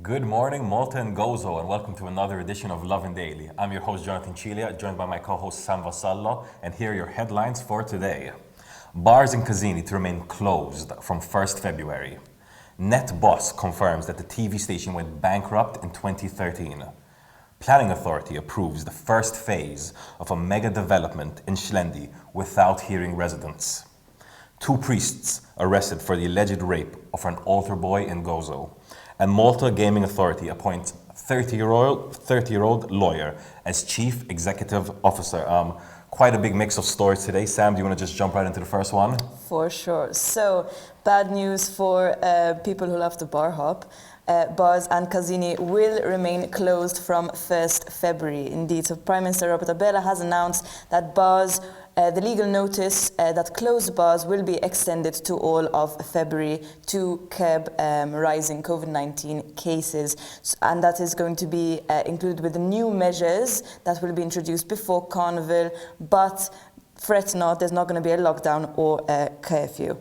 Good morning, Malta and Gozo, and welcome to another edition of Lovin Daily. I'm your host, Jonathan Cilia, joined by my co-host, Sam Vassallo, and here are your headlines for today. Bars in KAΖINI to remain closed from 1st February. Net boss confirms that the TV station went bankrupt in 2013. Planning Authority approves the first phase of a mega development in XLENDI without hearing residents. 2 priests arrested for the alleged rape of an altar boy in Gozo. And Malta Gaming Authority appoints 30-year-old lawyer as chief executive officer. Quite a big mix of stories today. Sam, do you want to just jump right into the first one? For sure. So, bad news for people who love to bar hop. Bars and KAΖINI will remain closed from 1st February. Indeed, so Prime Minister Robert Abela has announced that bars, the legal notice that closed bars will be extended to all of February to curb rising COVID-19 cases. And that is going to be included with the new measures that will be introduced before Carnival. But fret not, there's not going to be a lockdown or a curfew.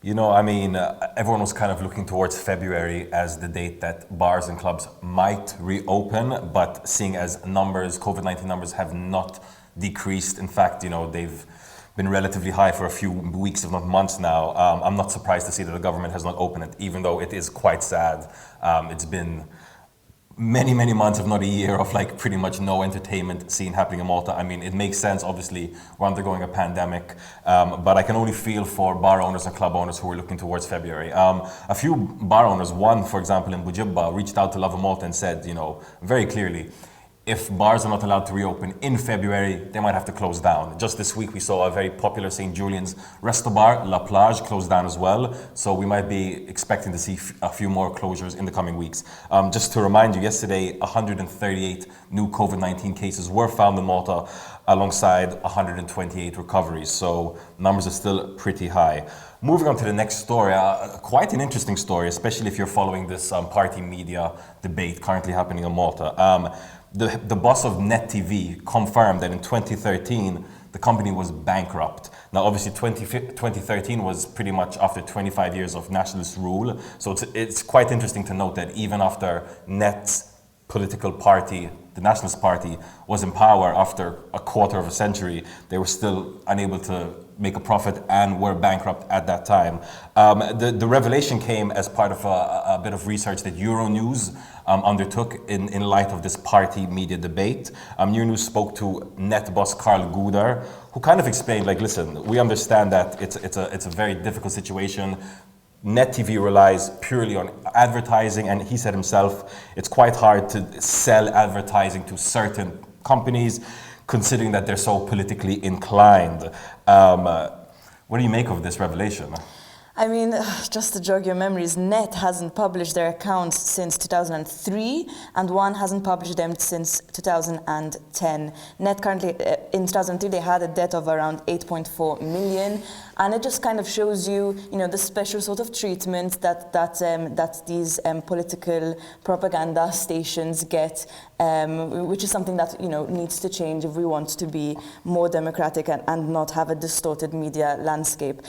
You know, I mean, everyone was kind of looking towards February as the date that bars and clubs might reopen, but seeing as COVID-19 numbers have not decreased. In fact, you know, they've been relatively high for a few weeks, if not months now. I'm not surprised to see that the government has not opened it, even though it is quite sad. It's been many months, if not a year, of like pretty much no entertainment scene happening in Malta. I mean, it makes sense, obviously, we're undergoing a pandemic, but I can only feel for bar owners and club owners who are looking towards February. A few bar owners, one, for example, in Bujibba, reached out to Lovin Malta and said, you know, very clearly, if bars are not allowed to reopen in February, they might have to close down. Just this week, we saw a very popular St. Julian's resto bar, La Plage, close down as well. So we might be expecting to see a few more closures in the coming weeks. Just to remind you, yesterday, 138 new COVID-19 cases were found in Malta, alongside 128 recoveries. So numbers are still pretty high. Moving on to the next story, quite an interesting story, especially if you're following this party media debate currently happening in Malta. The boss of Net TV confirmed that in 2013, the company was bankrupt. Now, obviously, 2013 was pretty much after 25 years of nationalist rule. So it's quite interesting to note that even after Net's political party, the Nationalist Party, was in power after a quarter of a century, they were still unable to make a profit and were bankrupt at that time. The revelation came as part of a bit of research that Euronews undertook in light of this party media debate. Euronews spoke to Net boss Karl Guder, who kind of explained, like, listen, we understand that it's a very difficult situation. Net TV relies purely on advertising, and he said himself, it's quite hard to sell advertising to certain companies, considering that they're so politically inclined. What do you make of this revelation? I mean, just to jog your memories, Net hasn't published their accounts since 2003, and One hasn't published them since 2010. Net currently, in 2003, they had a debt of around 8.4 million, and it just kind of shows you, you know, the special sort of treatment that these political propaganda stations get, which is something that, you know, needs to change if we want to be more democratic and not have a distorted media landscape.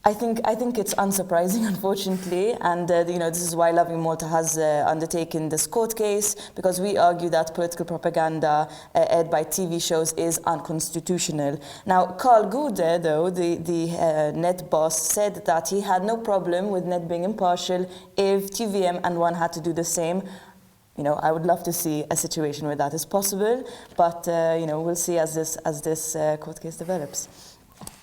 I think it's unsurprising, unfortunately, and you know, this is why Lovin Malta has undertaken this court case, because we argue that political propaganda aired by TV shows is unconstitutional. Now, Karl Guder, though, the Net boss, said that he had no problem with Net being impartial if TVM and One had to do the same. You know, I would love to see a situation where that is possible, but you know, we'll see as this court case develops.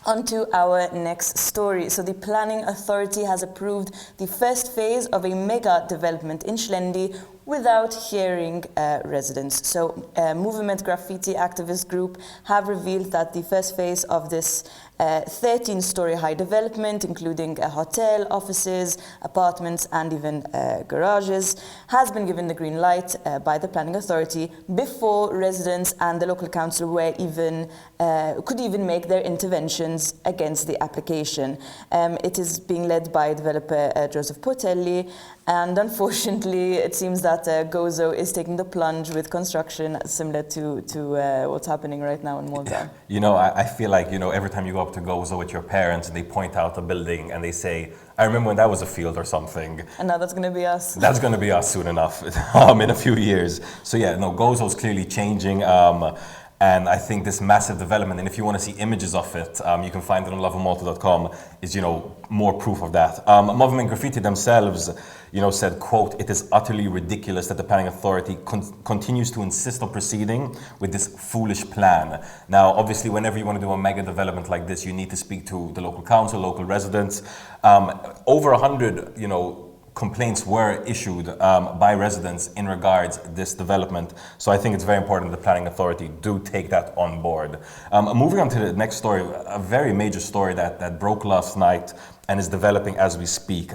On to our next story. So the Planning Authority has approved the first phase of a mega development in XLENDI without hearing residents. So Movement Graffiti activist group have revealed that the first phase of this 13-story high development, including a hotel, offices, apartments, and even garages, has been given the green light by the Planning Authority before residents and the local council were could even make their interventions against the application. It is being led by developer Joseph Portelli, and unfortunately, it seems that that Gozo is taking the plunge with construction similar to what's happening right now in Malta. You know, I feel like, you know, every time you go up to Gozo with your parents, they point out a building and they say, I remember when that was a field or something. And now that's going to be us. That's going to be us soon enough, in a few years. So yeah, no, Gozo's clearly changing. And I think this massive development, and if you want to see images of it, you can find it on lovinmalta.com, is, you know, more proof of that. Movement Graffiti themselves, you know, said, quote, "It is utterly ridiculous that the planning authority continues to insist on proceeding with this foolish plan." Now, obviously, whenever you want to do a mega development like this, you need to speak to the local council, local residents. Over 100, you know, complaints were issued by residents in regards to this development. So I think it's very important the planning authority do take that on board. Moving on to the next story, a very major story that broke last night and is developing as we speak.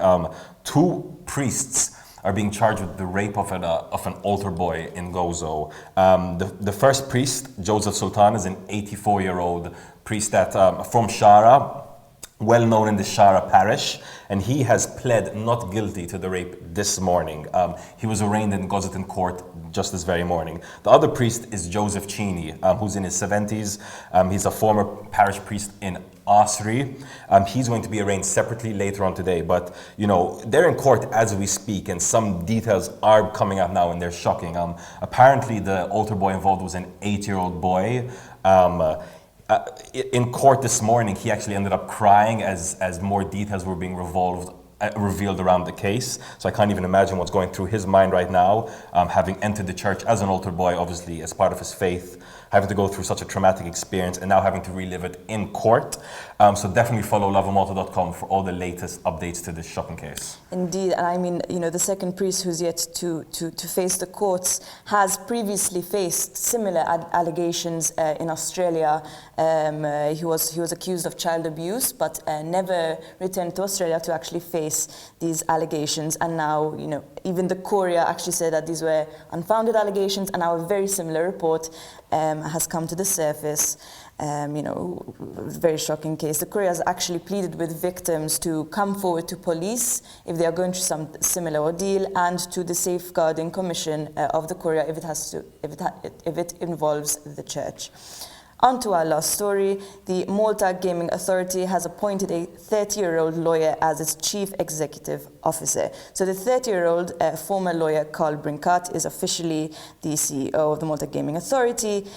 Two priests are being charged with the rape of an altar boy in Gozo. The first priest, Joseph Sultan, is an 84-year-old priest from Shara, well known in the Shara parish, and he has pled not guilty to the rape this morning. He was arraigned in Gozoton court just this very morning. The other priest is Joseph Cini, who's in his 70s. He's a former parish priest in Osri. He's going to be arraigned separately later on today, but you know, they're in court as we speak, and some details are coming out now and they're shocking. Apparently the altar boy involved was an 8-year-old boy. In court this morning, he actually ended up crying as more details were being revealed around the case. So I can't even imagine what's going through his mind right now, having entered the church as an altar boy, obviously as part of his faith, having to go through such a traumatic experience and now having to relive it in court. So definitely follow lovinmalta.com for all the latest updates to this shocking case. Indeed, and I mean, you know, the second priest who's yet to face the courts has previously faced similar allegations in Australia. He was accused of child abuse, but never returned to Australia to actually face these allegations. And now, you know, even the Courier actually said that these were unfounded allegations, and now a very similar report has come to the surface. You know, very shocking case. The Courier has actually pleaded with victims to come forward to police if they are going through some similar ordeal, and to the Safeguarding Commission of the Courier if it involves the church. On to our last story. The Malta Gaming Authority has appointed a 30-year-old lawyer as its chief executive officer. So the 30-year-old former lawyer Carl Brinkat is officially the CEO of the Malta Gaming Authority.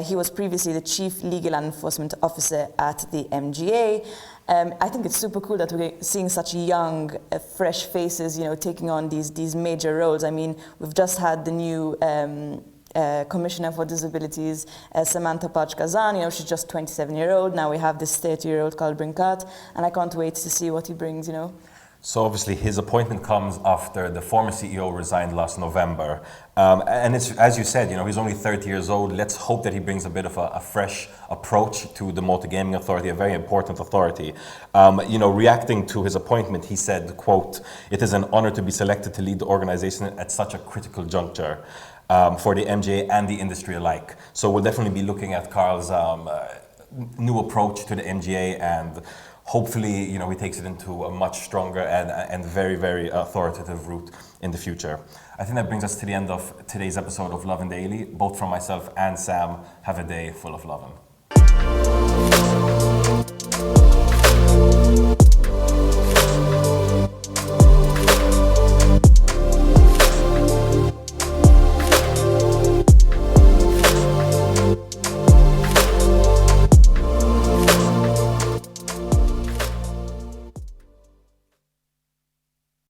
He was previously the chief legal and enforcement officer at the MGA. I think it's super cool that we're seeing such young, fresh faces, you know, taking on these major roles. I mean, we've just had the new Commissioner for Disabilities, Samantha Pach-Kazan. You know, she's just 27-year-old. Now we have this 30-year-old Carl Brinkat, and I can't wait to see what he brings, you know. So obviously his appointment comes after the former CEO resigned last November. And it's, as you said, you know, he's only 30 years old. Let's hope that he brings a bit of a fresh approach to the Malta Gaming Authority, a very important authority. You know, reacting to his appointment, he said, quote, "It is an honor to be selected to lead the organization at such a critical juncture for the MGA and the industry alike." So we'll definitely be looking at Carl's new approach to the MGA, and hopefully, you know, he takes it into a much stronger and very, very authoritative route in the future. I think that brings us to the end of today's episode of Lovin Daily. Both from myself and Sam, have a day full of lovin'.